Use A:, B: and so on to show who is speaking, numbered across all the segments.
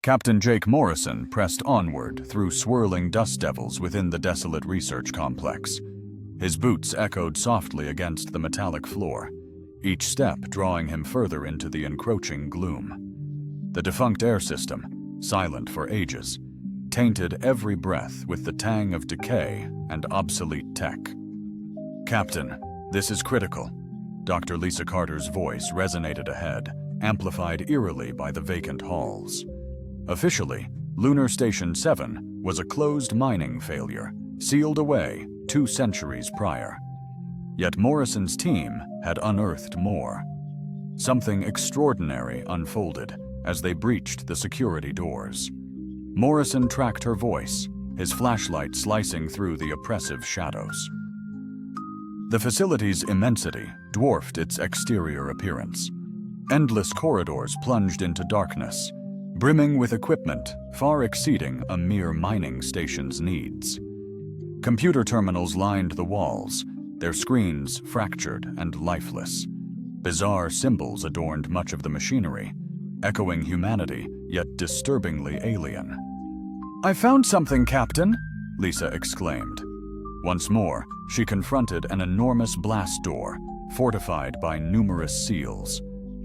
A: Captain Jake Morrison pressed onward through swirling dust devils within the desolate research complex. His boots echoed softly against the metallic floor, each step drawing him further into the encroaching gloom. The defunct air system, silent for ages, tainted every breath with the tang of decay and obsolete tech. "Captain, this is critical." Dr. Lisa Carter's voice resonated ahead, amplified eerily by the vacant halls. Officially, Lunar Station 7 was a closed mining failure, sealed away 2 centuries prior. Yet Morrison's team had unearthed more. Something extraordinary unfolded as they breached the security doors. Morrison tracked her voice, his flashlight slicing through the oppressive shadows. The facility's immensity dwarfed its exterior appearance. Endless corridors plunged into darkness, brimming with equipment far exceeding a mere mining station's needs. Computer terminals lined the walls, their screens fractured and lifeless. Bizarre symbols adorned much of the machinery, echoing humanity yet disturbingly alien. "I found something, Captain," Lisa exclaimed. Once more, she confronted an enormous blast door, fortified by numerous seals.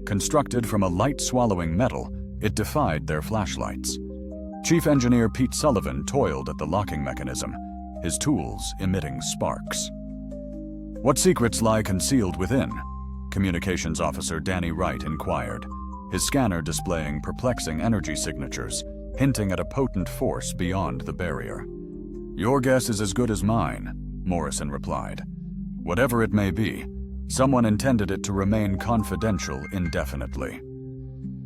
A: Constructed from a light-swallowing metal, it defied their flashlights. Chief Engineer Pete Sullivan toiled at the locking mechanism, his tools emitting sparks. "What secrets lie concealed within?" Communications Officer Danny Wright inquired, his scanner displaying perplexing energy signatures, hinting at a potent force beyond the barrier. "Your guess is as good as mine," Morrison replied. "Whatever it may be, someone intended it to remain confidential indefinitely."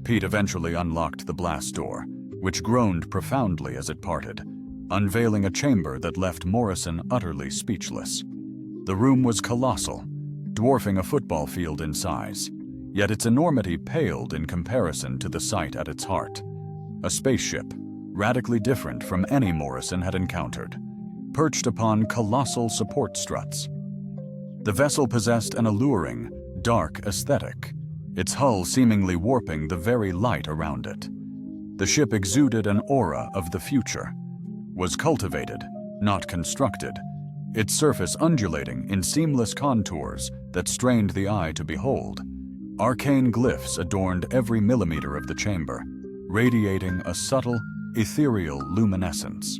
A: Pete eventually unlocked the blast door, which groaned profoundly as it parted, unveiling a chamber that left Morrison utterly speechless. The room was colossal, dwarfing a football field in size, yet its enormity paled in comparison to the sight at its heart. A spaceship, radically different from any Morrison had encountered, perched upon colossal support struts. The vessel possessed an alluring, dark aesthetic, its hull seemingly warping the very light around it. The ship exuded an aura of the future, was cultivated, not constructed, its surface undulating in seamless contours that strained the eye to behold. Arcane glyphs adorned every millimeter of the chamber, radiating a subtle, ethereal luminescence.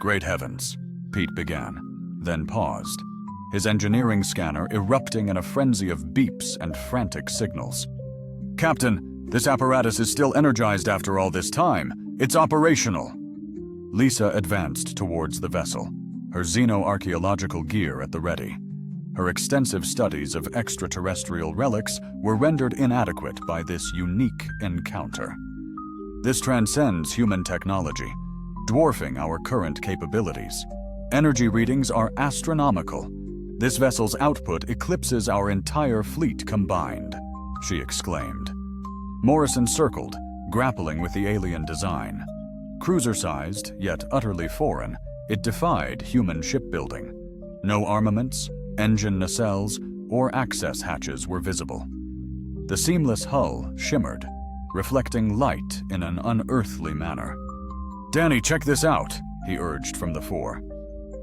A: "Great heavens," Pete began, then paused, his engineering scanner erupting in a frenzy of beeps and frantic signals. "Captain, this apparatus is still energized after all this time. It's operational." Lisa advanced towards the vessel, her xeno-archaeological gear at the ready. Her extensive studies of extraterrestrial relics were rendered inadequate by this unique encounter. This transcends human technology, dwarfing our current capabilities. Energy readings are astronomical. "This vessel's output eclipses our entire fleet combined," she exclaimed. Morrison circled, grappling with the alien design. Cruiser-sized, yet utterly foreign, it defied human shipbuilding. No armaments, engine nacelles, or access hatches were visible. The seamless hull shimmered, reflecting light in an unearthly manner. "Danny, check this out," he urged from the fore.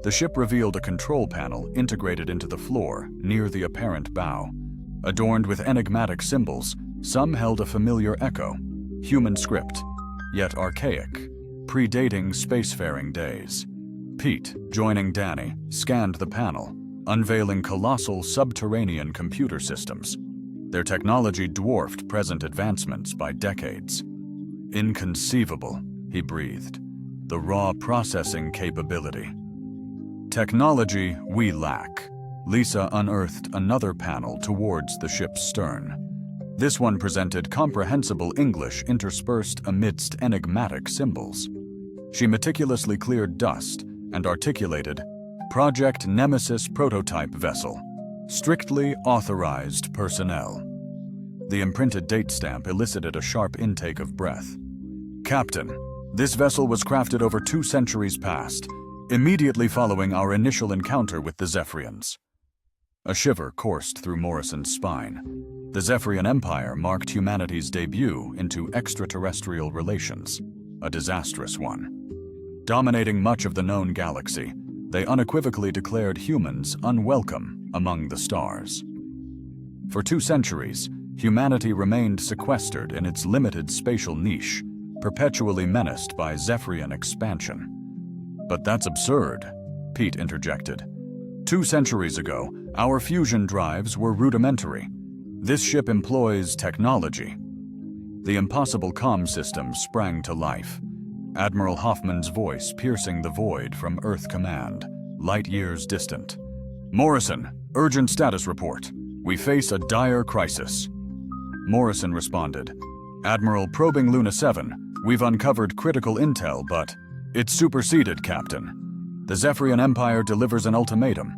A: The ship revealed a control panel integrated into the floor near the apparent bow. Adorned with enigmatic symbols, some held a familiar echo, human script, yet archaic, predating spacefaring days. Pete, joining Danny, scanned the panel, unveiling colossal subterranean computer systems. Their technology dwarfed present advancements by decades. "Inconceivable," he breathed. "The raw processing capability." "Technology we lack." Lisa unearthed another panel towards the ship's stern. This one presented comprehensible English interspersed amidst enigmatic symbols. She meticulously cleared dust and articulated, "Project Nemesis Prototype Vessel. Strictly authorized personnel." The imprinted date stamp elicited a sharp intake of breath. "Captain, this vessel was crafted over 2 centuries past, immediately following our initial encounter with the Zephyrians." A shiver coursed through Morrison's spine. The Zephyrian Empire marked humanity's debut into extraterrestrial relations. a disastrous one. Dominating much of the known galaxy, they unequivocally declared humans unwelcome among the stars. For 2 centuries, humanity remained sequestered in its limited spatial niche, perpetually menaced by Zephyrian expansion. "But that's absurd," Pete interjected. "2 centuries ago, our fusion drives were rudimentary. This ship employs technology." The impossible comm system sprang to life, Admiral Hoffman's voice piercing the void from Earth Command, light years distant. "Morrison, urgent status report. We face a dire crisis." Morrison responded, "Admiral, probing Luna 7, we've uncovered critical intel, but it's superseded, Captain. The Zephyrian Empire delivers an ultimatum.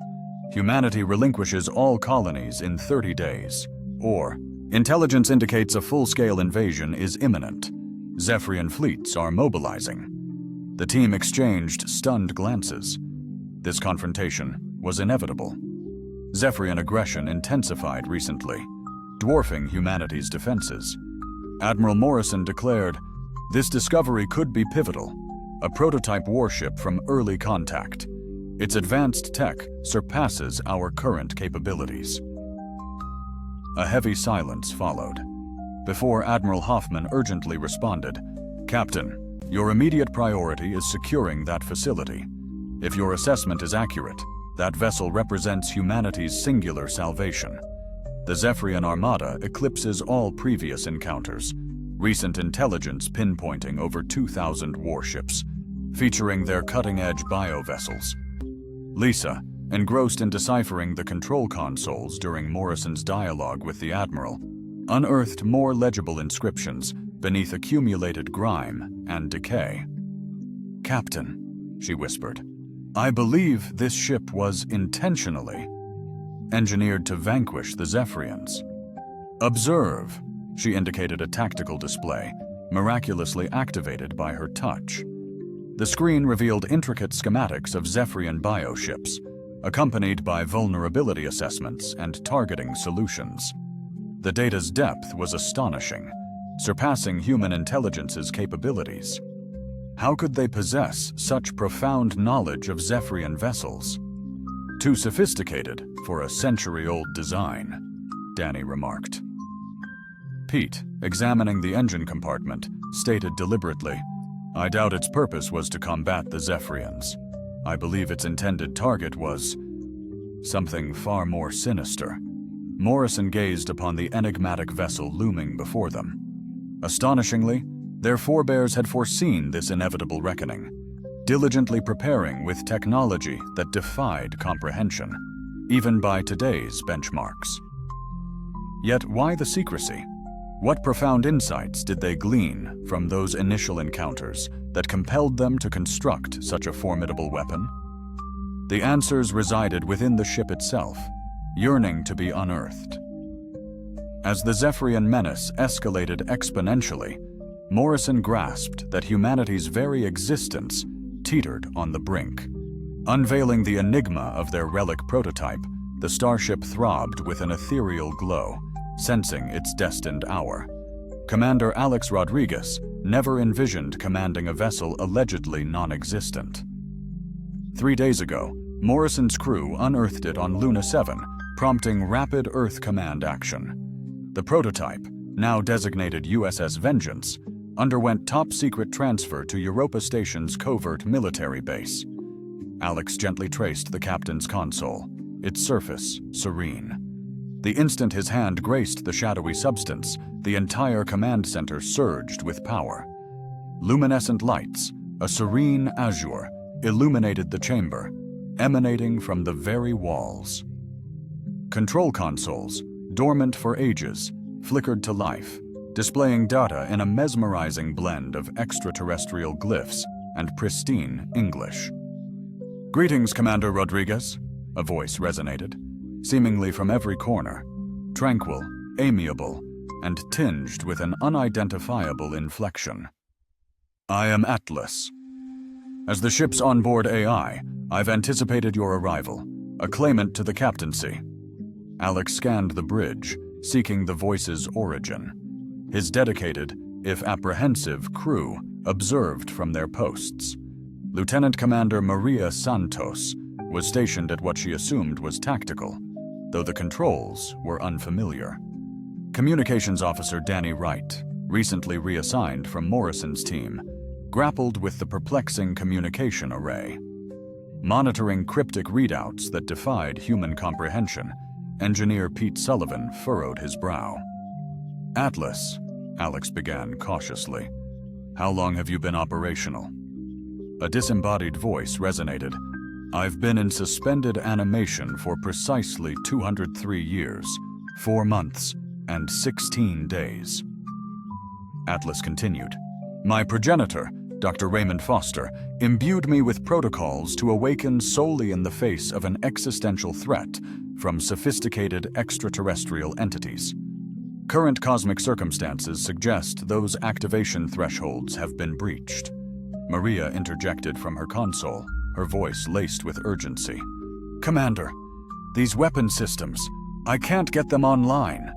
A: Humanity relinquishes all colonies in 30 days. Or, intelligence indicates a full-scale invasion is imminent. Zephyrian fleets are mobilizing." The team exchanged stunned glances. This confrontation was inevitable. Zephyrian aggression intensified recently, dwarfing humanity's defenses. Admiral Morrison declared, "This discovery could be pivotal, a prototype warship from early contact. Its advanced tech surpasses our current capabilities." A heavy silence followed, before Admiral Hoffman urgently responded, "Captain, your immediate priority is securing that facility. If your assessment is accurate, that vessel represents humanity's singular salvation. The Zephyrian Armada eclipses all previous encounters, recent intelligence pinpointing over 2,000 warships, featuring their cutting-edge biovessels." Lisa, engrossed in deciphering the control consoles during Morrison's dialogue with the Admiral, unearthed more legible inscriptions beneath accumulated grime and decay. "Captain," she whispered, "I believe this ship was intentionally engineered to vanquish the Zephyrians." "Observe," she indicated a tactical display, miraculously activated by her touch. The screen revealed intricate schematics of Zephyrian bioships, accompanied by vulnerability assessments and targeting solutions. The data's depth was astonishing, surpassing human intelligence's capabilities. How could they possess such profound knowledge of Zephyrian vessels? "Too sophisticated for a century-old design," Danny remarked. Pete, examining the engine compartment, stated deliberately, "I doubt its purpose was to combat the Zephyrians. I believe its intended target was something far more sinister." Morrison gazed upon the enigmatic vessel looming before them. Astonishingly, their forebears had foreseen this inevitable reckoning, diligently preparing with technology that defied comprehension, even by today's benchmarks. Yet why the secrecy? What profound insights did they glean from those initial encounters that compelled them to construct such a formidable weapon? The answers resided within the ship itself, yearning to be unearthed. As the Zephyrian menace escalated exponentially, Morrison grasped that humanity's very existence teetered on the brink. Unveiling the enigma of their relic prototype, the starship throbbed with an ethereal glow, sensing its destined hour. Commander Alex Rodriguez never envisioned commanding a vessel allegedly non-existent. 3 days ago, Morrison's crew unearthed it on Luna 7, prompting rapid Earth Command action. The prototype, now designated USS Vengeance, underwent top-secret transfer to Europa Station's covert military base. Alex gently traced the captain's console, its surface serene. The instant his hand graced the shadowy substance, the entire command center surged with power. Luminescent lights, a serene azure, illuminated the chamber, emanating from the very walls. Control consoles, dormant for ages, flickered to life, displaying data in a mesmerizing blend of extraterrestrial glyphs and pristine English. "Greetings, Commander Rodriguez," a voice resonated, seemingly from every corner, tranquil, amiable, and tinged with an unidentifiable inflection. "I am Atlas. As the ship's onboard AI, I've anticipated your arrival, a claimant to the captaincy." Alex scanned the bridge, seeking the voice's origin. His dedicated, if apprehensive, crew observed from their posts. Lieutenant Commander Maria Santos was stationed at what she assumed was tactical, though the controls were unfamiliar. Communications Officer Danny Wright, recently reassigned from Morrison's team, grappled with the perplexing communication array. Monitoring cryptic readouts that defied human comprehension, Engineer Pete Sullivan furrowed his brow. "Atlas," Alex began cautiously, "how long have you been operational?" A disembodied voice resonated. "I've been in suspended animation for precisely 203 years, 4 months, and 16 days. Atlas continued. "My progenitor, Dr. Raymond Foster, imbued me with protocols to awaken solely in the face of an existential threat from sophisticated extraterrestrial entities. Current cosmic circumstances suggest those activation thresholds have been breached." Maria interjected from her console, her voice laced with urgency. "Commander, these weapon systems, I can't get them online."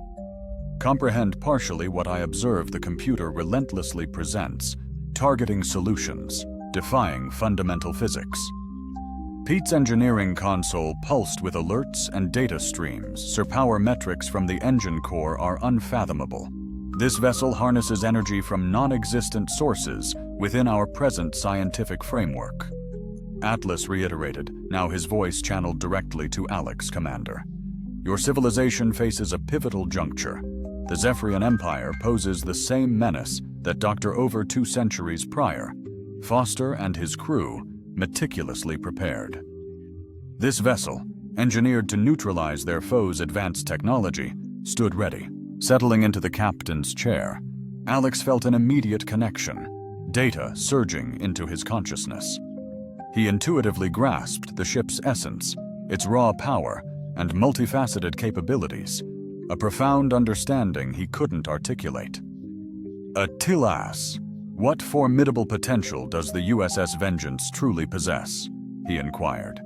A: Comprehend partially what I observe the computer relentlessly presents, targeting solutions, defying fundamental physics. Pete's engineering console pulsed with alerts and data streams. Surpower metrics from the engine core are unfathomable. This vessel harnesses energy from non-existent sources within our present scientific framework. Atlas reiterated, now his voice channeled directly to Alex, Commander. "Your civilization faces a pivotal juncture. The Zephyrian Empire poses the same menace that docked over 2 centuries prior. Foster and his crew meticulously prepared. This vessel, engineered to neutralize their foes' advanced technology, stood ready. Settling into the captain's chair, Alex felt an immediate connection, data surging into his consciousness. He intuitively grasped the ship's essence, its raw power, and multifaceted capabilities, a profound understanding he couldn't articulate. "Attilas, what formidable potential does the USS Vengeance truly possess?" he inquired.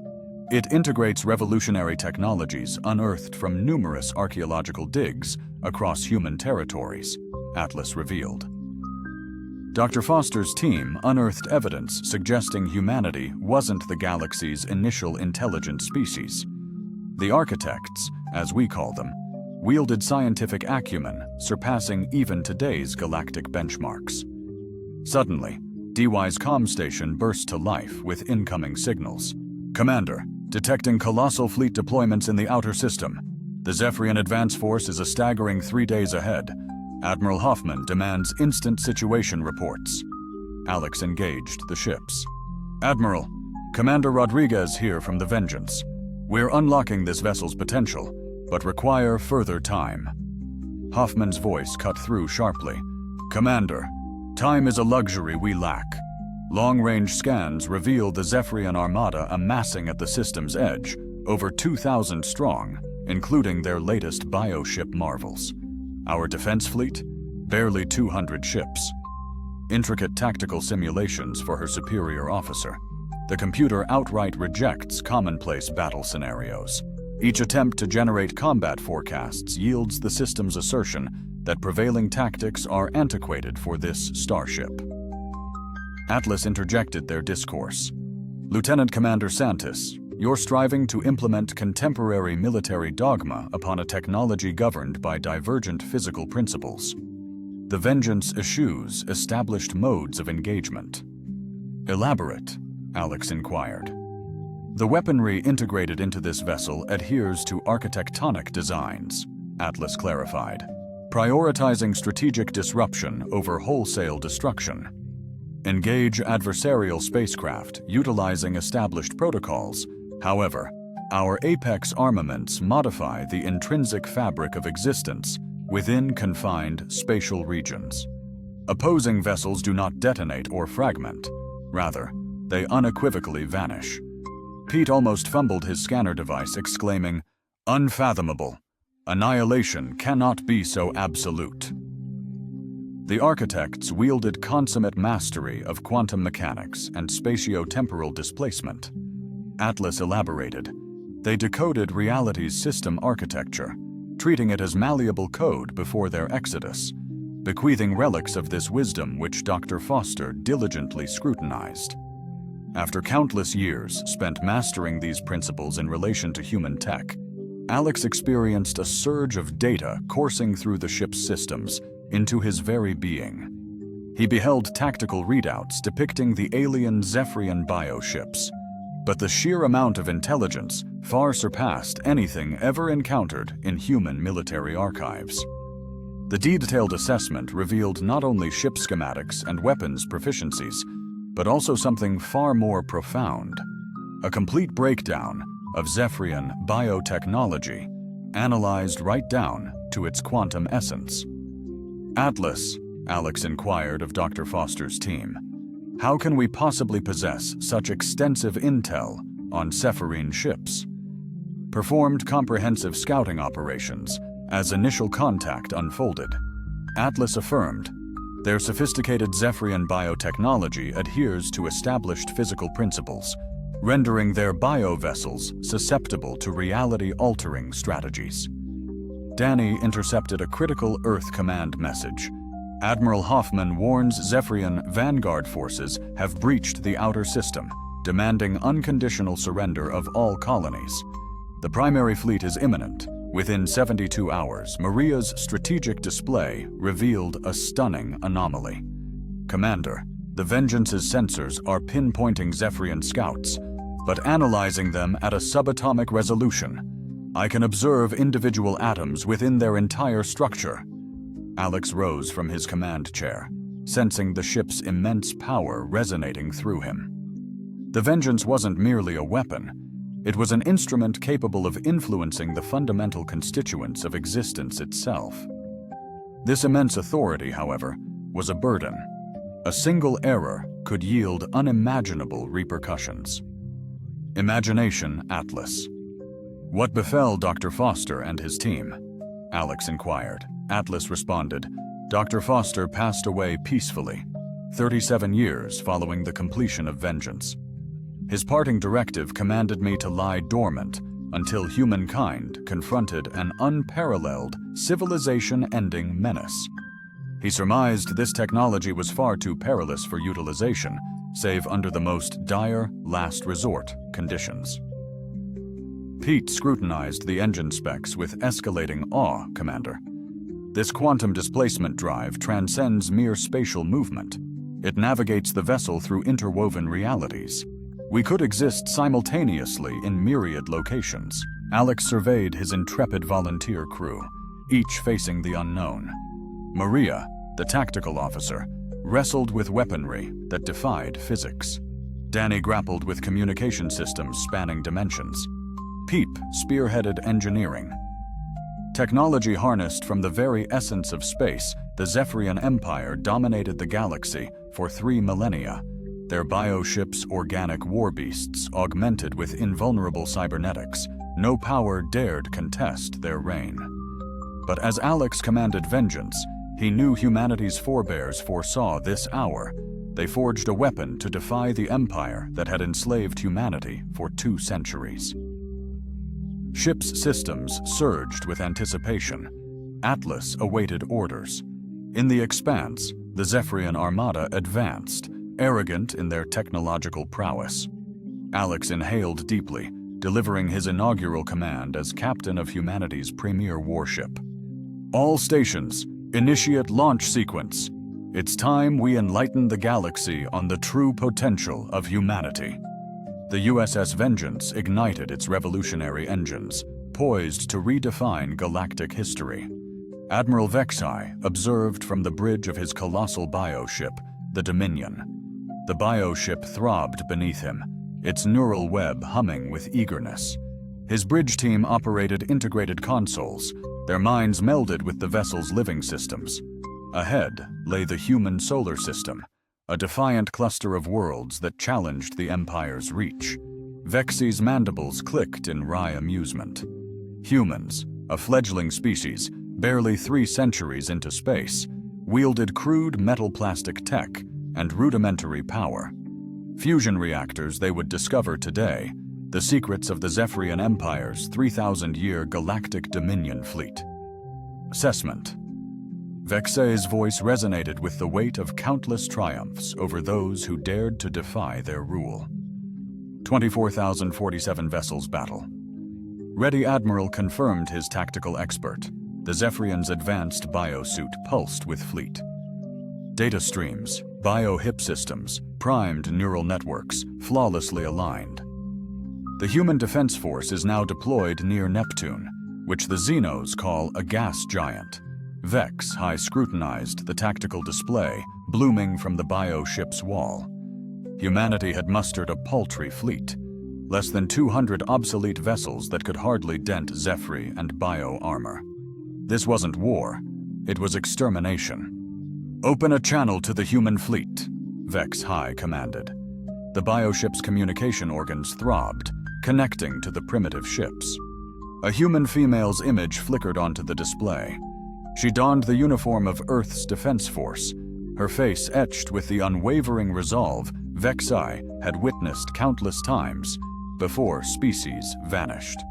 A: "It integrates revolutionary technologies unearthed from numerous archaeological digs across human territories," Atlas revealed. Dr. Foster's team unearthed evidence suggesting humanity wasn't the galaxy's initial intelligent species. The architects, as we call them, wielded scientific acumen surpassing even today's galactic benchmarks. Suddenly, DY's comm station burst to life with incoming signals. "Commander, detecting colossal fleet deployments in the outer system. The Zephyrian Advance Force is a staggering 3 days ahead. Admiral Hoffman demands instant situation reports." Alex engaged the ships. "Admiral, Commander Rodriguez here from the Vengeance. We're unlocking this vessel's potential, but require further time." Hoffman's voice cut through sharply. "Commander, time is a luxury we lack. Long-range scans reveal the Zephyrian Armada amassing at the system's edge, over 2,000 strong, including their latest bioship marvels. Our defense fleet? Barely 200 ships. Intricate tactical simulations for her superior officer. The computer outright rejects commonplace battle scenarios. Each attempt to generate combat forecasts yields the system's assertion that prevailing tactics are antiquated for this starship." Atlas interjected their discourse. "Lieutenant Commander Santos, you're striving to implement contemporary military dogma upon a technology governed by divergent physical principles. The Vengeance eschews established modes of engagement." "Elaborate?" Alex inquired. "The weaponry integrated into this vessel adheres to architectonic designs," Atlas clarified, "prioritizing strategic disruption over wholesale destruction. Engage adversarial spacecraft utilizing established protocols. However, our apex armaments modify the intrinsic fabric of existence within confined spatial regions. Opposing vessels do not detonate or fragment. Rather, they unequivocally vanish." Pete almost fumbled his scanner device, exclaiming, "Unfathomable! Annihilation cannot be so absolute." The architects wielded consummate mastery of quantum mechanics and spatio-temporal displacement. Atlas elaborated. They decoded reality's system architecture, treating it as malleable code before their exodus, bequeathing relics of this wisdom which Dr. Foster diligently scrutinized. After countless years spent mastering these principles in relation to human tech, Alex experienced a surge of data coursing through the ship's systems into his very being. He beheld tactical readouts depicting the alien Zephyrian bioships, but the sheer amount of intelligence far surpassed anything ever encountered in human military archives. The detailed assessment revealed not only ship schematics and weapons proficiencies, but also something far more profound: a complete breakdown of Zephyrian biotechnology, analyzed right down to its quantum essence. "Atlas," Alex inquired of Dr. Foster's team, "how can we possibly possess such extensive intel on Zephyrian ships?" Performed comprehensive scouting operations as initial contact unfolded. Atlas affirmed, "Their sophisticated Zephyrian biotechnology adheres to established physical principles, rendering their biovessels susceptible to reality-altering strategies." Danny intercepted a critical Earth command message. Admiral Hoffman warns Zephyrian vanguard forces have breached the outer system, demanding unconditional surrender of all colonies. The primary fleet is imminent. Within 72 hours, Maria's strategic display revealed a stunning anomaly. "Commander, the Vengeance's sensors are pinpointing Zephyrian scouts, but analyzing them at a subatomic resolution. I can observe individual atoms within their entire structure." Alex rose from his command chair, sensing the ship's immense power resonating through him. The Vengeance wasn't merely a weapon. It was an instrument capable of influencing the fundamental constituents of existence itself. This immense authority, however, was a burden. A single error could yield unimaginable repercussions. Imagination Atlas. "What befell Dr. Foster and his team?" Alex inquired. Atlas responded, "Dr. Foster passed away peacefully, 37 years following the completion of Vengeance. His parting directive commanded me to lie dormant until humankind confronted an unparalleled, civilization-ending menace. He surmised this technology was far too perilous for utilization, save under the most dire, last resort conditions." Pete scrutinized the engine specs with escalating awe, Commander. "This quantum displacement drive transcends mere spatial movement. It navigates the vessel through interwoven realities. We could exist simultaneously in myriad locations." Alex surveyed his intrepid volunteer crew, each facing the unknown. Maria, the tactical officer, wrestled with weaponry that defied physics. Danny grappled with communication systems spanning dimensions. Peep spearheaded engineering. Technology harnessed from the very essence of space, the Zephyrian Empire dominated the galaxy for 3 millennia. Their bioships, organic war beasts, augmented with invulnerable cybernetics. No power dared contest their reign. But as Alex commanded Vengeance, he knew humanity's forebears foresaw this hour. They forged a weapon to defy the empire that had enslaved humanity for 2 centuries. Ship's systems surged with anticipation. Atlas awaited orders. In the expanse, the Zephyrian armada advanced, arrogant in their technological prowess. Alex inhaled deeply, delivering his inaugural command as captain of humanity's premier warship. "All stations, initiate launch sequence. It's time we enlighten the galaxy on the true potential of humanity." The USS Vengeance ignited its revolutionary engines, poised to redefine galactic history. Admiral Vexai observed from the bridge of his colossal bioship, the Dominion. The bioship throbbed beneath him, its neural web humming with eagerness. His bridge team operated integrated consoles, their minds melded with the vessel's living systems. Ahead lay the human solar system, a defiant cluster of worlds that challenged the Empire's reach. Vexy's mandibles clicked in wry amusement. Humans, a fledgling species, barely 3 centuries into space, wielded crude metal-plastic tech and rudimentary power. Fusion reactors they would discover today, the secrets of the Zephyrian Empire's 3,000-year galactic dominion fleet. Assessment. Vexay's voice resonated with the weight of countless triumphs over those who dared to defy their rule. 24,047 vessels battle. Ready Admiral confirmed his tactical expert. The Zephyrian's advanced biosuit pulsed with fleet. Data streams, bio-hip systems, primed neural networks, flawlessly aligned. The human defense force is now deployed near Neptune, which the Xenos call a gas giant. Vex high scrutinized the tactical display blooming from the bio-ship's wall. Humanity had mustered a paltry fleet, less than 200 obsolete vessels that could hardly dent Zephyr and bio-armor. This wasn't war, it was extermination. "Open a channel to the human fleet," Vex High commanded. The bioship's communication organs throbbed, connecting to the primitive ships. A human female's image flickered onto the display. She donned the uniform of Earth's Defense Force, her face etched with the unwavering resolve Vexai had witnessed countless times before species vanished.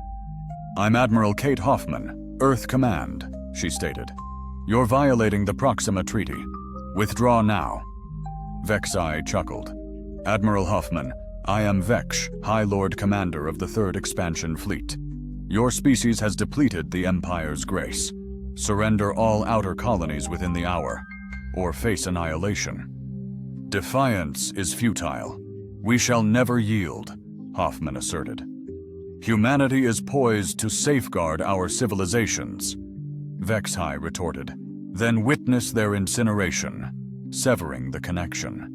A: "I'm Admiral Kate Hoffman, Earth Command," she stated. "You're violating the Proxima Treaty. Withdraw now." Vexai chuckled. "Admiral Hoffman, I am Vex, High Lord Commander of the Third Expansion Fleet. Your species has depleted the Empire's grace. Surrender all outer colonies within the hour, or face annihilation." "Defiance is futile. We shall never yield," Hoffman asserted. "Humanity is poised to safeguard our civilizations," Vexhai retorted. "Then witness their incineration," severing the connection.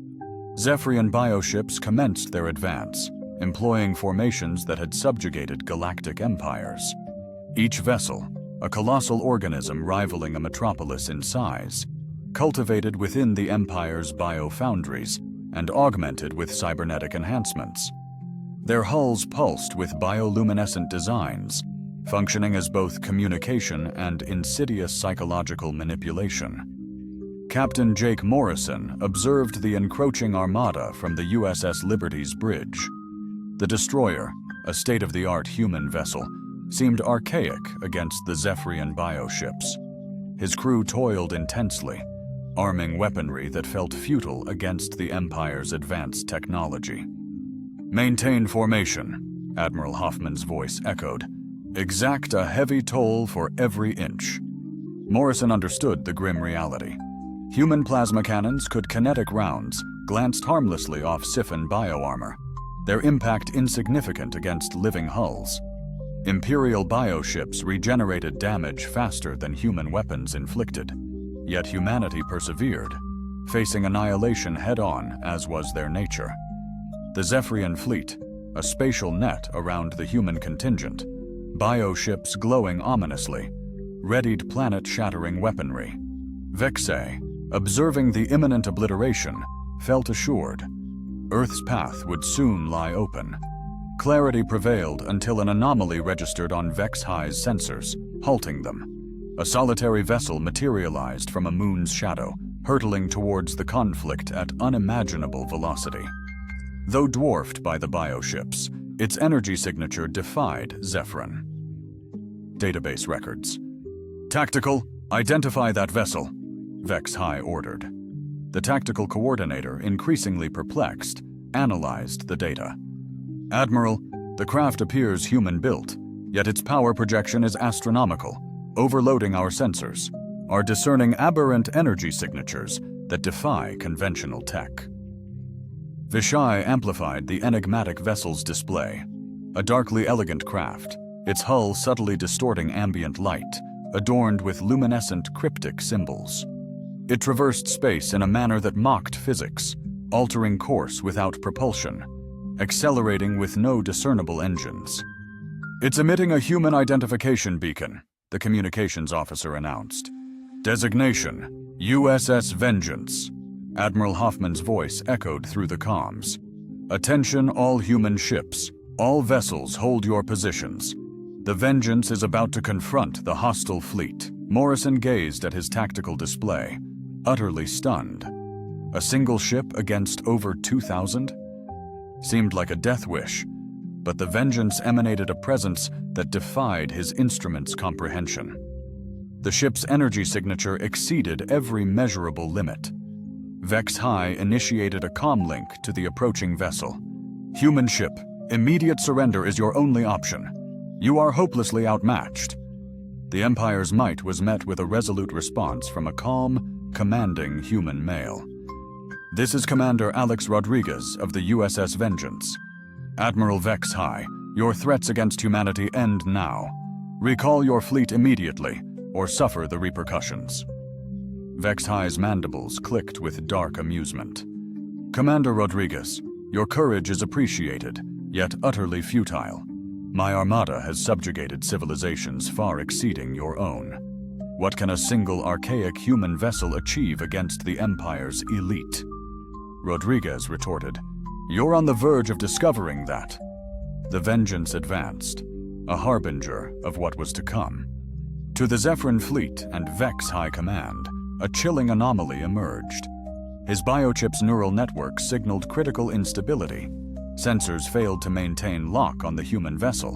A: Zephyrian bioships commenced their advance, employing formations that had subjugated galactic empires. Each vessel, a colossal organism rivaling a metropolis in size, cultivated within the Empire's biofoundries and augmented with cybernetic enhancements. Their hulls pulsed with bioluminescent designs, functioning as both communication and insidious psychological manipulation. Captain Jake Morrison observed the encroaching armada from the USS Liberty's bridge. The destroyer, a state-of-the-art human vessel, seemed archaic against the Zephyrian bioships. His crew toiled intensely, arming weaponry that felt futile against the Empire's advanced technology. "Maintain formation," Admiral Hoffman's voice echoed. "Exact a heavy toll for every inch." Morrison understood the grim reality. Human plasma cannons could kinetic rounds, glanced harmlessly off Siphon bioarmor, their impact insignificant against living hulls. Imperial bioships regenerated damage faster than human weapons inflicted, yet humanity persevered, facing annihilation head-on as was their nature. The Zephyrian fleet, a spatial net around the human contingent, bioships glowing ominously, readied planet-shattering weaponry. Vexay, observing the imminent obliteration, felt assured. Earth's path would soon lie open. Clarity prevailed until an anomaly registered on Vex High's sensors, halting them. A solitary vessel materialized from a moon's shadow, hurtling towards the conflict at unimaginable velocity. Though dwarfed by the bioships, its energy signature defied Zephyrin. Database records. "Tactical, identify that vessel," Vex High ordered. The tactical coordinator, increasingly perplexed, analyzed the data. "Admiral, the craft appears human-built, yet its power projection is astronomical, overloading our sensors, are discerning aberrant energy signatures that defy conventional tech." Vishai amplified the enigmatic vessel's display. A darkly elegant craft, its hull subtly distorting ambient light, adorned with luminescent cryptic symbols. It traversed space in a manner that mocked physics, altering course without propulsion, accelerating with no discernible engines. "It's emitting a human identification beacon," the communications officer announced. "Designation, USS Vengeance." Admiral Hoffman's voice echoed through the comms. "Attention all human ships. All vessels hold your positions. The Vengeance is about to confront the hostile fleet." Morrison gazed at his tactical display, utterly stunned. A single ship against over 2,000? Seemed like a death wish, but the Vengeance emanated a presence that defied his instrument's comprehension. The ship's energy signature exceeded every measurable limit. Vex High initiated a comm link to the approaching vessel. "Human ship, immediate surrender is your only option. You are hopelessly outmatched." The Empire's might was met with a resolute response from a calm, commanding human male. "This is Commander Alex Rodriguez of the USS Vengeance. Admiral Vex High, your threats against humanity end now. Recall your fleet immediately, or suffer the repercussions." Vex High's mandibles clicked with dark amusement. "Commander Rodriguez, your courage is appreciated, yet utterly futile. My armada has subjugated civilizations far exceeding your own. What can a single archaic human vessel achieve against the Empire's elite?" Rodriguez retorted, "You're on the verge of discovering that." The Vengeance advanced, a harbinger of what was to come. To the Zephyrin fleet and Vex High Command, a chilling anomaly emerged. His biochip's neural network signaled critical instability. Sensors failed to maintain lock on the human vessel,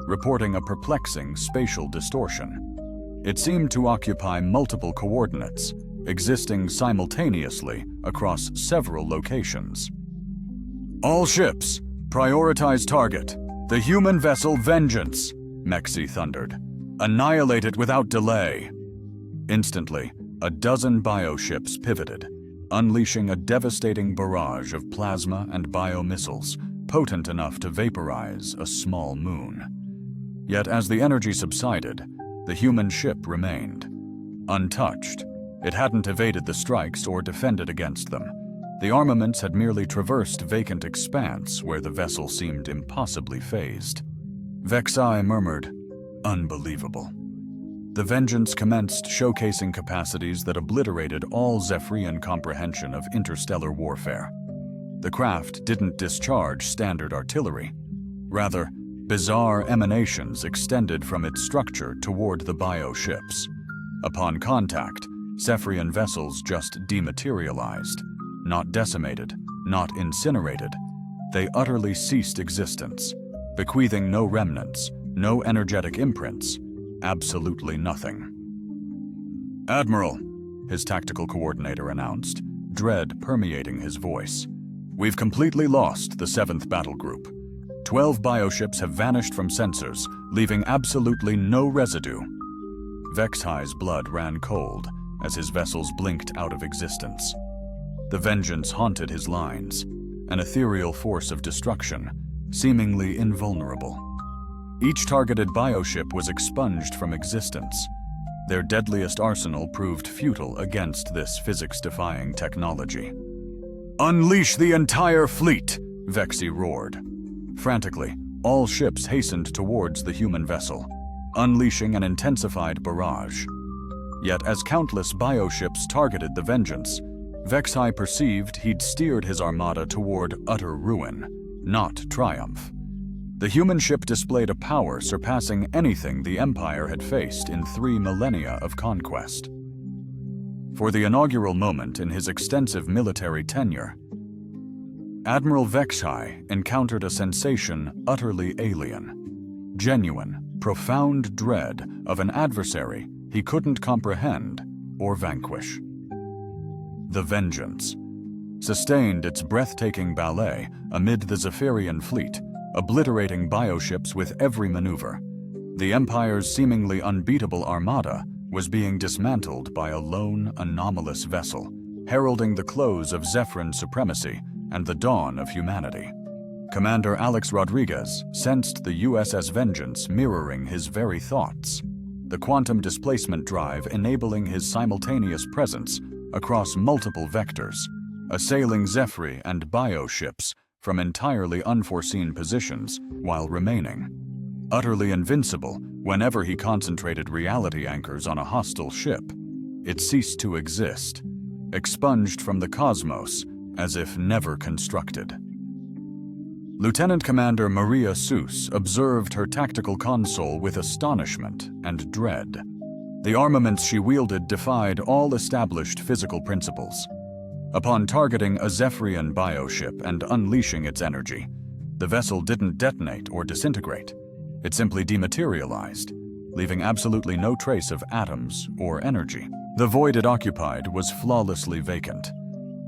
A: reporting a perplexing spatial distortion. It seemed to occupy multiple coordinates, existing simultaneously across several locations. "All ships, prioritize target. The human vessel Vengeance," Mexi thundered. "Annihilate it without delay." Instantly, a dozen bioships pivoted, unleashing a devastating barrage of plasma and biomissiles, potent enough to vaporize a small moon. Yet as the energy subsided, the human ship remained. Untouched, it hadn't evaded the strikes or defended against them. The armaments had merely traversed vacant expanse where the vessel seemed impossibly phased. Vexai murmured, "Unbelievable." The Vengeance commenced showcasing capacities that obliterated all Zephyrian comprehension of interstellar warfare. The craft didn't discharge standard artillery. Rather, bizarre emanations extended from its structure toward the bioships. Upon contact, Zephyrian vessels just dematerialized. Not decimated, not incinerated. They utterly ceased existence, bequeathing no remnants, no energetic imprints, absolutely nothing. "Admiral," his tactical coordinator announced, dread permeating his voice. "We've completely lost the 7th Battle Group. 12 bioships have vanished from sensors, leaving absolutely no residue." Vexhigh's blood ran cold as his vessels blinked out of existence. The Vengeance haunted his lines, an ethereal force of destruction, seemingly invulnerable. Each targeted bioship was expunged from existence. Their deadliest arsenal proved futile against this physics-defying technology. "Unleash the entire fleet!" Vexi roared. Frantically, all ships hastened towards the human vessel, unleashing an intensified barrage. Yet as countless bioships targeted the Vengeance, Vexi perceived he'd steered his armada toward utter ruin, not triumph. The human ship displayed a power surpassing anything the Empire had faced in 3 millennia of conquest. For the inaugural moment in his extensive military tenure, Admiral Vexi encountered a sensation utterly alien. Genuine, profound dread of an adversary he couldn't comprehend or vanquish. The Vengeance sustained its breathtaking ballet amid the Zephyrian fleet, obliterating bioships with every maneuver. The Empire's seemingly unbeatable armada was being dismantled by a lone, anomalous vessel, heralding the close of Zephyrin supremacy and the dawn of humanity. Commander Alex Rodriguez sensed the USS Vengeance mirroring his very thoughts, the quantum displacement drive enabling his simultaneous presence across multiple vectors, assailing Zephyri and bioships from entirely unforeseen positions while remaining utterly invincible whenever he concentrated reality anchors on a hostile ship. It ceased to exist, expunged from the cosmos as if never constructed. Lieutenant Commander Maria Seuss observed her tactical console with astonishment and dread. The armaments she wielded defied all established physical principles. Upon targeting a Zephyrian bioship and unleashing its energy, the vessel didn't detonate or disintegrate. It simply dematerialized, leaving absolutely no trace of atoms or energy. The void it occupied was flawlessly vacant,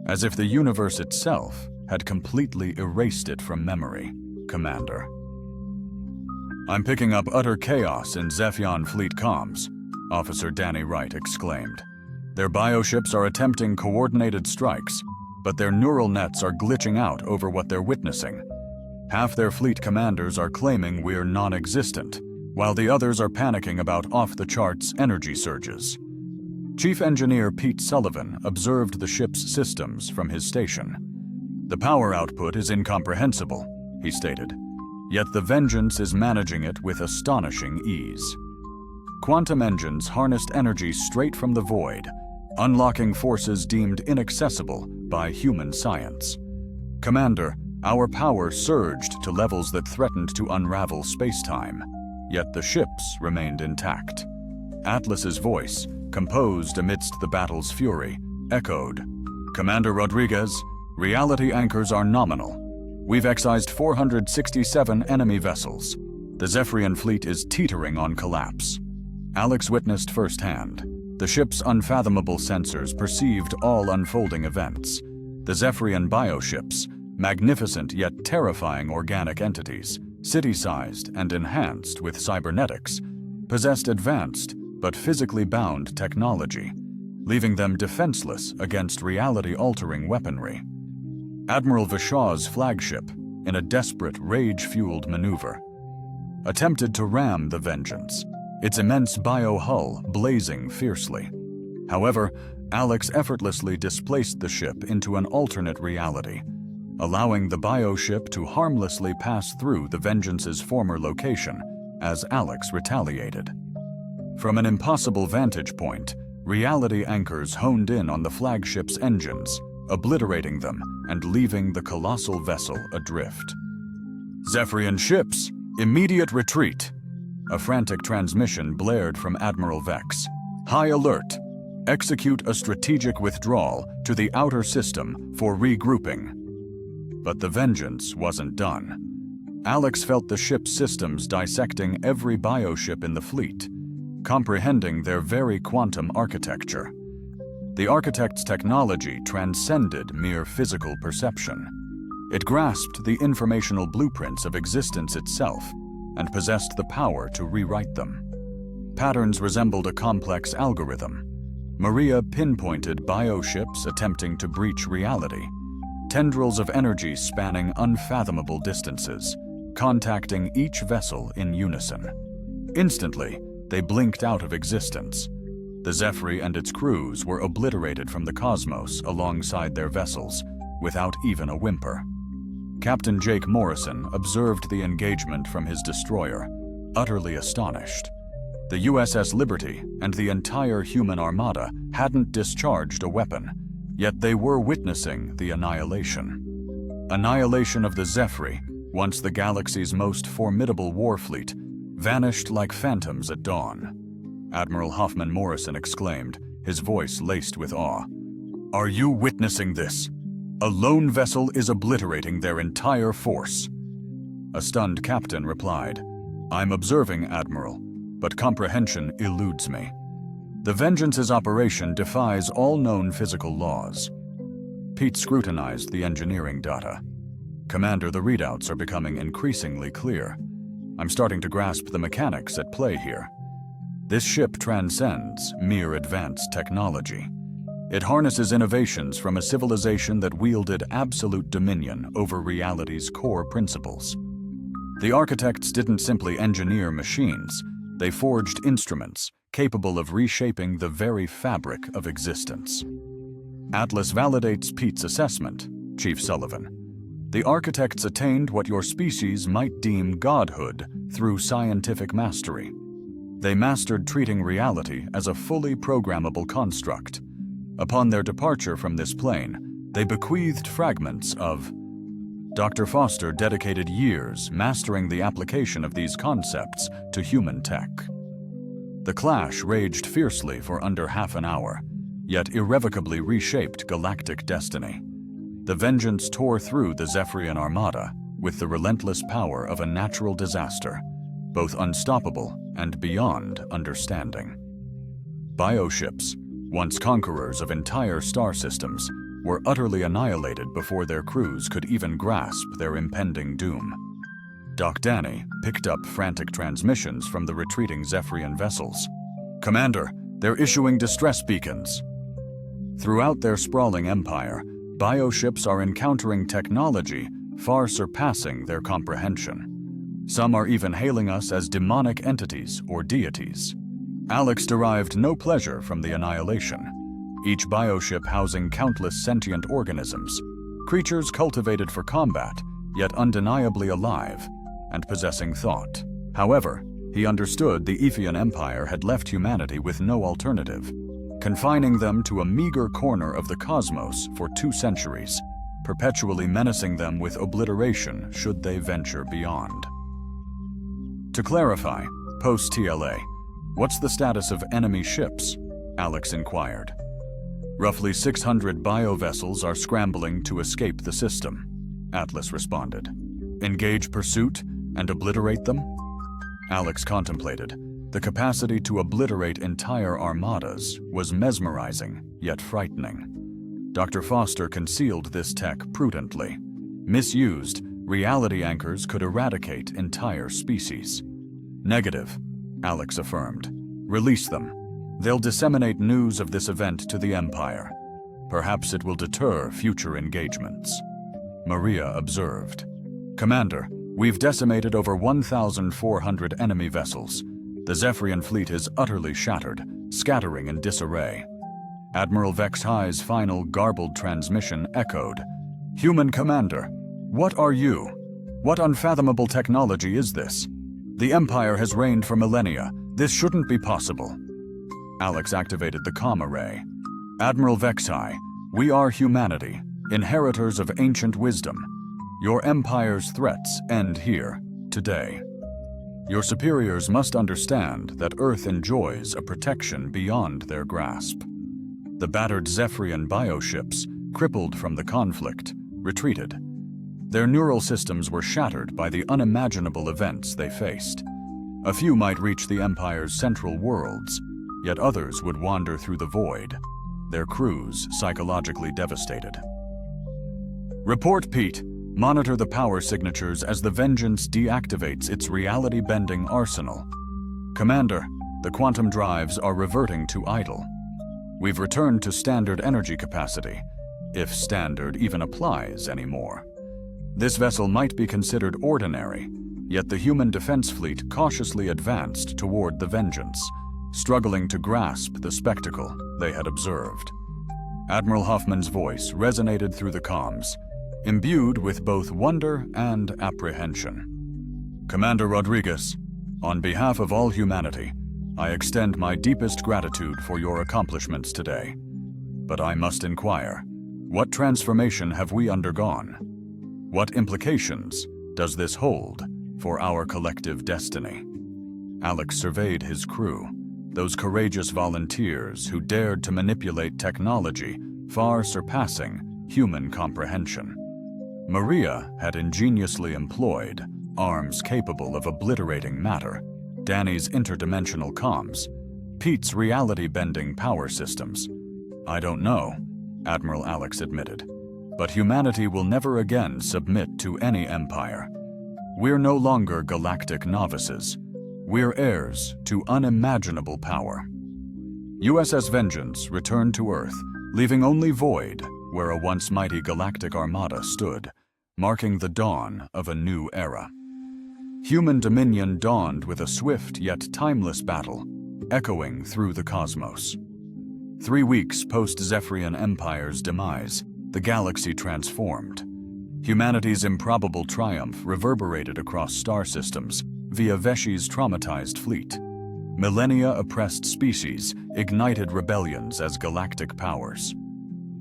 A: as if the universe itself had completely erased it from memory. Commander. I'm picking up utter chaos in Zephion fleet comms, Officer Danny Wright exclaimed. Their bioships are attempting coordinated strikes, but their neural nets are glitching out over what they're witnessing. Half their fleet commanders are claiming we're non-existent, while the others are panicking about off-the-charts energy surges. Chief Engineer Pete Sullivan observed the ship's systems from his station. The power output is incomprehensible, he stated, yet the Vengeance is managing it with astonishing ease. Quantum engines harnessed energy straight from the void, unlocking forces deemed inaccessible by human science. Commander, our power surged to levels that threatened to unravel space-time, yet the ships remained intact. Atlas's voice, composed amidst the battle's fury, echoed, Commander Rodriguez, reality anchors are nominal. We've excised 467 enemy vessels. The Zephyrian fleet is teetering on collapse. Alex witnessed firsthand. The ship's unfathomable sensors perceived all unfolding events. The Zephyrian bioships, magnificent yet terrifying organic entities, city-sized and enhanced with cybernetics, possessed advanced but physically bound technology, leaving them defenseless against reality-altering weaponry. Admiral Vishaw's flagship, in a desperate, rage-fueled maneuver, attempted to ram the Vengeance, its immense bio-hull blazing fiercely. However, Alex effortlessly displaced the ship into an alternate reality, allowing the bioship to harmlessly pass through the Vengeance's former location as Alex retaliated. From an impossible vantage point, reality anchors honed in on the flagship's engines, obliterating them and leaving the colossal vessel adrift. Zephyrian ships, immediate retreat! A frantic transmission blared from Admiral Vex. High alert! Execute a strategic withdrawal to the outer system for regrouping. But the Vengeance wasn't done. Alex felt the ship's systems dissecting every bioship in the fleet, comprehending their very quantum architecture. The architect's technology transcended mere physical perception. It grasped the informational blueprints of existence itself and possessed the power to rewrite them. Patterns resembled a complex algorithm. Maria pinpointed bioships attempting to breach reality, tendrils of energy spanning unfathomable distances, contacting each vessel in unison. Instantly, they blinked out of existence. The Zephyr and its crews were obliterated from the cosmos alongside their vessels, without even a whimper. Captain Jake Morrison observed the engagement from his destroyer, utterly astonished. The USS Liberty and the entire human armada hadn't discharged a weapon, yet they were witnessing the annihilation. Annihilation of the Zephyr, once the galaxy's most formidable war fleet, vanished like phantoms at dawn. Admiral Hoffman Morrison exclaimed, his voice laced with awe. Are you witnessing this? A lone vessel is obliterating their entire force. A stunned captain replied, I'm observing, Admiral, but comprehension eludes me. The Vengeance's operation defies all known physical laws. Pete scrutinized the engineering data. Commander, the readouts are becoming increasingly clear. I'm starting to grasp the mechanics at play here. This ship transcends mere advanced technology. It harnesses innovations from a civilization that wielded absolute dominion over reality's core principles. The architects didn't simply engineer machines, they forged instruments capable of reshaping the very fabric of existence. Atlas validates Pete's assessment, Chief Sullivan. The architects attained what your species might deem godhood through scientific mastery. They mastered treating reality as a fully programmable construct. Upon their departure from this plane, they bequeathed fragments of... Dr. Foster dedicated years mastering the application of these concepts to human tech. The clash raged fiercely for under half an hour, yet irrevocably reshaped galactic destiny. The Vengeance tore through the Zephyrian armada with the relentless power of a natural disaster, both unstoppable and beyond understanding. Bioships, once conquerors of entire star systems, were utterly annihilated before their crews could even grasp their impending doom. Doc Danny picked up frantic transmissions from the retreating Zephyrian vessels. "Commander, they're issuing distress beacons." Throughout their sprawling empire, bioships are encountering technology far surpassing their comprehension. Some are even hailing us as demonic entities or deities. Alex derived no pleasure from the annihilation. Each bioship housing countless sentient organisms, creatures cultivated for combat, yet undeniably alive and possessing thought. However, he understood the Ephean Empire had left humanity with no alternative, confining them to a meager corner of the cosmos for 2 centuries, perpetually menacing them with obliteration should they venture beyond. To clarify, post-TLA, what's the status of enemy ships? Alex inquired. Roughly 600 biovessels are scrambling to escape the system, Atlas responded. Engage pursuit and obliterate them? Alex contemplated. The capacity to obliterate entire armadas was mesmerizing, yet frightening. Dr. Foster concealed this tech prudently. Misused, reality anchors could eradicate entire species. Negative, Alex affirmed. Release them. They'll disseminate news of this event to the Empire. Perhaps it will deter future engagements. Maria observed. Commander, we've decimated over 1,400 enemy vessels. The Zephyrian fleet is utterly shattered, scattering in disarray. Admiral Vex High's final garbled transmission echoed. Human Commander, what are you? What unfathomable technology is this? The Empire has reigned for millennia. This shouldn't be possible. Alex activated the comm array. Admiral Vex High, we are humanity, inheritors of ancient wisdom. Your Empire's threats end here, today. Your superiors must understand that Earth enjoys a protection beyond their grasp. The battered Zephyrian bioships, crippled from the conflict, retreated. Their neural systems were shattered by the unimaginable events they faced. A few might reach the Empire's central worlds, yet others would wander through the void, their crews psychologically devastated. Report, Pete. Monitor the power signatures as the Vengeance deactivates its reality-bending arsenal. Commander, the quantum drives are reverting to idle. We've returned to standard energy capacity, if standard even applies anymore. This vessel might be considered ordinary, yet the human defense fleet cautiously advanced toward the Vengeance, struggling to grasp the spectacle they had observed. Admiral Huffman's voice resonated through the comms, imbued with both wonder and apprehension. Commander Rodriguez, on behalf of all humanity, I extend my deepest gratitude for your accomplishments today. But I must inquire, what transformation have we undergone? What implications does this hold for our collective destiny? Alex surveyed his crew, those courageous volunteers who dared to manipulate technology far surpassing human comprehension. Maria had ingeniously employed arms capable of obliterating matter, Danny's interdimensional comms, Pete's reality-bending power systems. I don't know, Admiral Alex admitted, but humanity will never again submit to any empire. We're no longer galactic novices. We're heirs to unimaginable power. USS Vengeance returned to Earth, leaving only void where a once mighty galactic armada stood, marking the dawn of a new era. Human dominion dawned with a swift yet timeless battle, echoing through the cosmos. 3 weeks post-Zephyrian Empire's demise, the galaxy transformed. Humanity's improbable triumph reverberated across star systems via Veshi's traumatized fleet. Millennia-oppressed species ignited rebellions as galactic powers.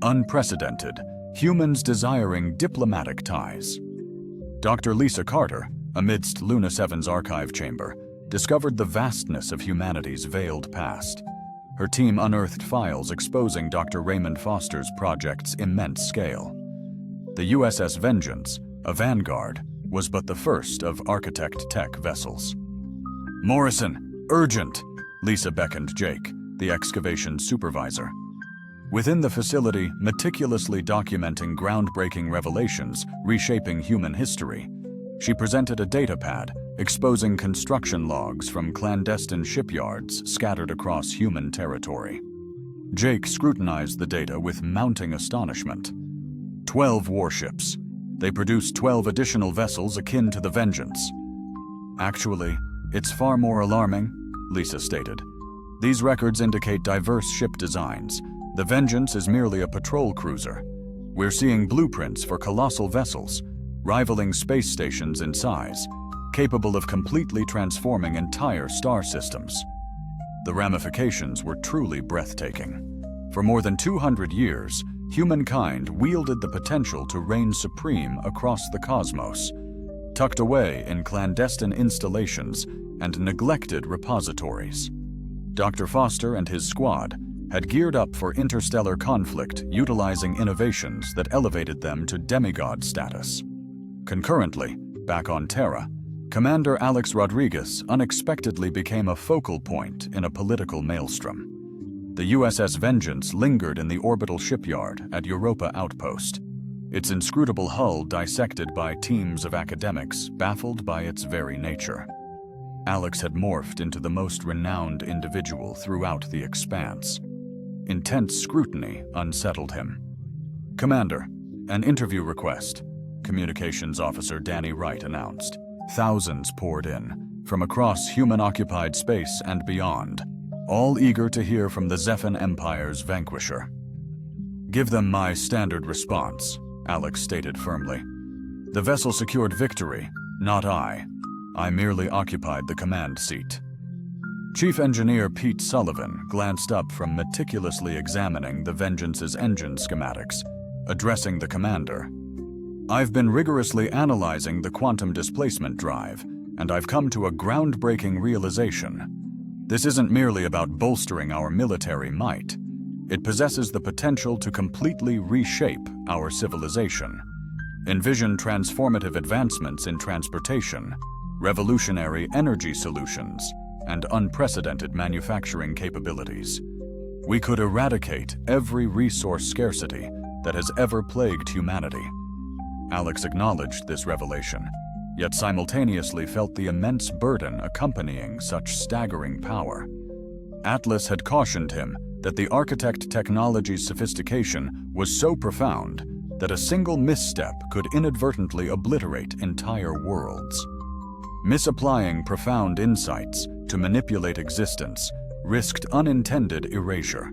A: Unprecedented, humans desiring diplomatic ties. Dr. Lisa Carter, amidst Luna 7's archive chamber, discovered the vastness of humanity's veiled past. Her team unearthed files exposing Dr. Raymond Foster's project's immense scale. The USS Vengeance, a vanguard, was but the first of Architect Tech vessels. Morrison, "Urgent!" Lisa beckoned Jake, the excavation supervisor. Within the facility, meticulously documenting groundbreaking revelations reshaping human history, she presented a datapad exposing construction logs from clandestine shipyards scattered across human territory. Jake scrutinized the data with mounting astonishment. 12 warships. They produced 12 additional vessels akin to the Vengeance. "Actually, it's far more alarming," Lisa stated. "These records indicate diverse ship designs. The Vengeance is merely a patrol cruiser. We're seeing blueprints for colossal vessels, rivaling space stations in size, capable of completely transforming entire star systems." The ramifications were truly breathtaking. For more than 200 years, humankind wielded the potential to reign supreme across the cosmos, tucked away in clandestine installations and neglected repositories. Dr. Foster and his squad had geared up for interstellar conflict, utilizing innovations that elevated them to demigod status. Concurrently, back on Terra, Commander Alex Rodriguez unexpectedly became a focal point in a political maelstrom. The USS Vengeance lingered in the orbital shipyard at Europa Outpost, its inscrutable hull dissected by teams of academics baffled by its very nature. Alex had morphed into the most renowned individual throughout the expanse. Intense scrutiny unsettled him. "Commander, an interview request," Communications Officer Danny Wright announced. Thousands poured in, from across human-occupied space and beyond, all eager to hear from the Zephan Empire's vanquisher. "Give them my standard response," Alex stated firmly. "The vessel secured victory, not I. I merely occupied the command seat." Chief Engineer Pete Sullivan glanced up from meticulously examining the Vengeance's engine schematics, addressing the commander. "I've been rigorously analyzing the quantum displacement drive, and I've come to a groundbreaking realization. This isn't merely about bolstering our military might. It possesses the potential to completely reshape our civilization. Envision transformative advancements in transportation, revolutionary energy solutions, and unprecedented manufacturing capabilities. We could eradicate every resource scarcity that has ever plagued humanity." Alex acknowledged this revelation, yet simultaneously felt the immense burden accompanying such staggering power. Atlas had cautioned him that the architect technology's sophistication was so profound that a single misstep could inadvertently obliterate entire worlds. Misapplying profound insights to manipulate existence risked unintended erasure.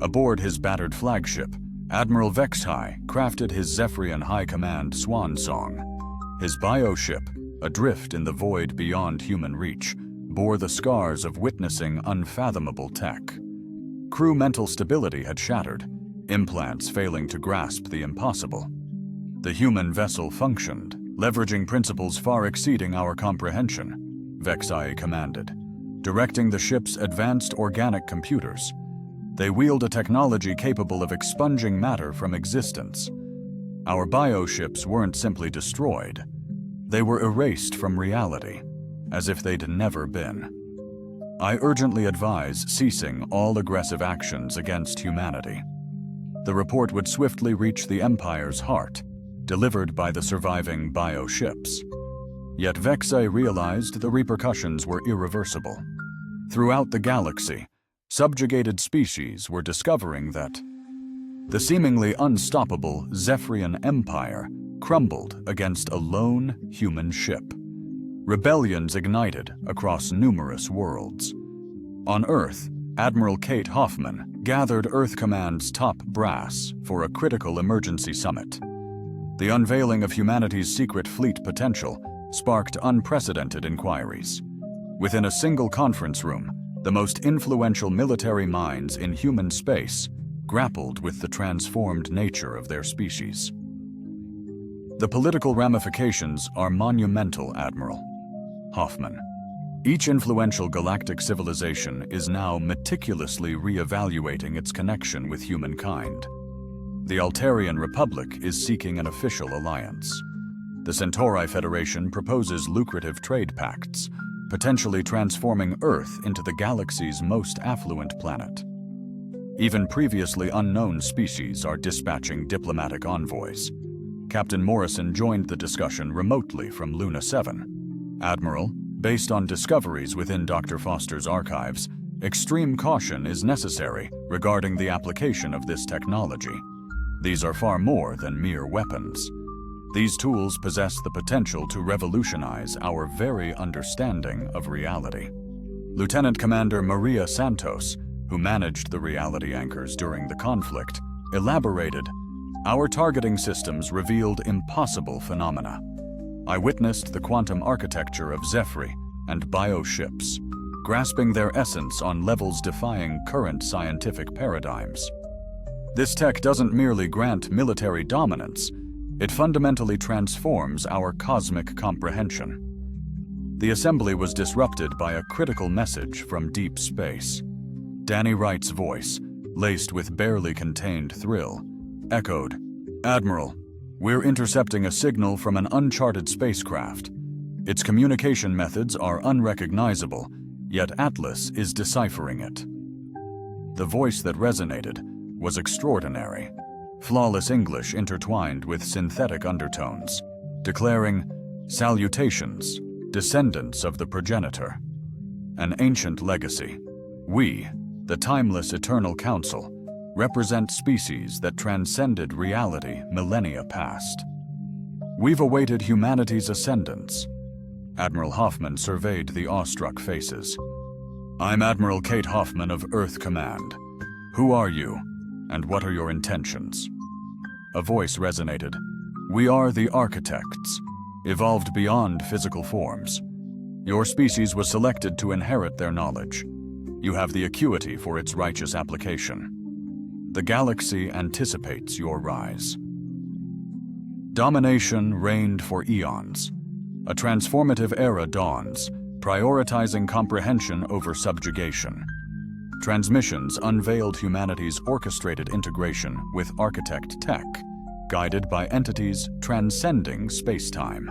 A: Aboard his battered flagship, Admiral Vexhai crafted his Zephyrian High Command swan song. His bioship, adrift in the void beyond human reach, bore the scars of witnessing unfathomable tech. Crew mental stability had shattered, implants failing to grasp the impossible. The human vessel functioned, leveraging principles far exceeding our comprehension, Vexhai commanded, directing the ship's advanced organic computers. They wield a technology capable of expunging matter from existence. Our bioships weren't simply destroyed. They were erased from reality, as if they'd never been. I urgently advise ceasing all aggressive actions against humanity. The report would swiftly reach the Empire's heart, delivered by the surviving bioships. Yet Vexhai realized the repercussions were irreversible. Throughout the galaxy, subjugated species were discovering that the seemingly unstoppable Zephyrian Empire crumbled against a lone human ship. Rebellions ignited across numerous worlds. On Earth, Admiral Kate Hoffman gathered Earth Command's top brass for a critical emergency summit. The unveiling of humanity's secret fleet potential sparked unprecedented inquiries. Within a single conference room, the most influential military minds in human space grappled with the transformed nature of their species. The political ramifications are monumental, Admiral Hoffman. Each influential galactic civilization is now meticulously re-evaluating its connection with humankind. The Altarian Republic is seeking an official alliance. The Centauri Federation proposes lucrative trade pacts, potentially transforming Earth into the galaxy's most affluent planet. Even previously unknown species are dispatching diplomatic envoys. Captain Morrison joined the discussion remotely from Luna 7. Admiral, based on discoveries within Dr. Foster's archives, extreme caution is necessary regarding the application of this technology. These are far more than mere weapons. These tools possess the potential to revolutionize our very understanding of reality. Lieutenant Commander Maria Santos, who managed the reality anchors during the conflict, elaborated, "Our targeting systems revealed impossible phenomena. I witnessed the quantum architecture of Zephyr and bioships, grasping their essence on levels defying current scientific paradigms. This tech doesn't merely grant military dominance, it fundamentally transforms our cosmic comprehension." The assembly was disrupted by a critical message from deep space. Danny Wright's voice, laced with barely contained thrill, echoed, "Admiral, we're intercepting a signal from an uncharted spacecraft. Its communication methods are unrecognizable, yet Atlas is deciphering it." The voice that resonated was extraordinary, flawless English intertwined with synthetic undertones, declaring, "Salutations, descendants of the progenitor. An ancient legacy. We, the timeless eternal council, represent species that transcended reality millennia past. We've awaited humanity's ascendance." Admiral Hoffman surveyed the awestruck faces. "I'm Admiral Kate Hoffman of Earth Command. Who are you, and what are your intentions?" A voice resonated. "We are the architects, evolved beyond physical forms. Your species was selected to inherit their knowledge. You have the acuity for its righteous application. The galaxy anticipates your rise." Domination reigned for eons. A transformative era dawns, prioritizing comprehension over subjugation. Transmissions unveiled humanity's orchestrated integration with architect tech, guided by entities transcending space-time.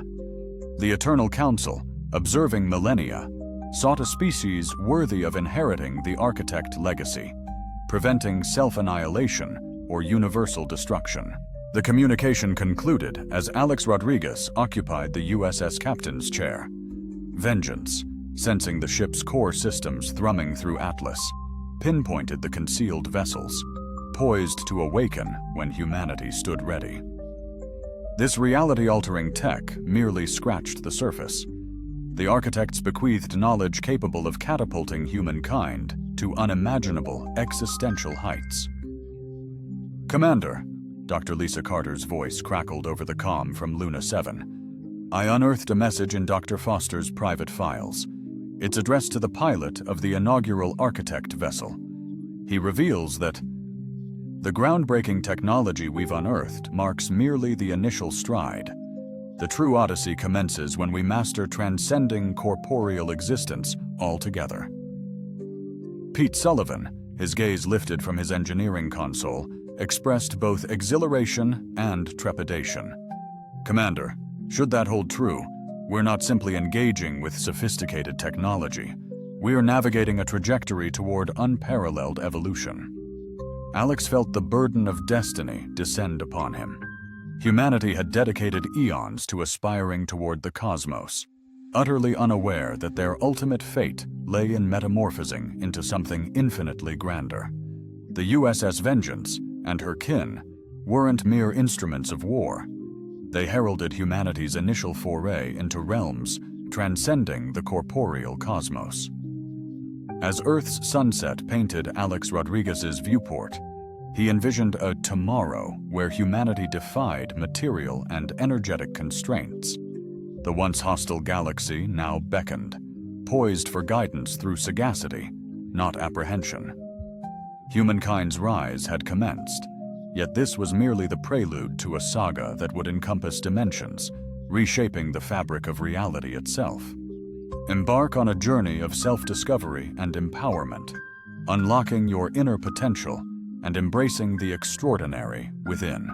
A: The Eternal Council, observing millennia, sought a species worthy of inheriting the architect legacy, preventing self-annihilation or universal destruction. The communication concluded as Alex Rodriguez occupied the USS captain's chair. Vengeance, sensing the ship's core systems thrumming through Atlas, pinpointed the concealed vessels, poised to awaken when humanity stood ready. This reality-altering tech merely scratched the surface. The architects bequeathed knowledge capable of catapulting humankind to unimaginable existential heights. "Commander," Dr. Lisa Carter's voice crackled over the comm from Luna 7. "I unearthed a message in Dr. Foster's private files. It's addressed to the pilot of the inaugural Architect vessel. He reveals that the groundbreaking technology we've unearthed marks merely the initial stride. The true odyssey commences when we master transcending corporeal existence altogether." Pete Sullivan, his gaze lifted from his engineering console, expressed both exhilaration and trepidation. "Commander, should that hold true, we're not simply engaging with sophisticated technology. We are navigating a trajectory toward unparalleled evolution." Alex felt the burden of destiny descend upon him. Humanity had dedicated eons to aspiring toward the cosmos, utterly unaware that their ultimate fate lay in metamorphosing into something infinitely grander. The USS Vengeance and her kin weren't mere instruments of war. They heralded humanity's initial foray into realms transcending the corporeal cosmos. As Earth's sunset painted Alex Rodriguez's viewport, he envisioned a tomorrow where humanity defied material and energetic constraints. The once hostile galaxy now beckoned, poised for guidance through sagacity, not apprehension. Humankind's rise had commenced, yet this was merely the prelude to a saga that would encompass dimensions, reshaping the fabric of reality itself. Embark on a journey of self-discovery and empowerment, unlocking your inner potential and embracing the extraordinary within.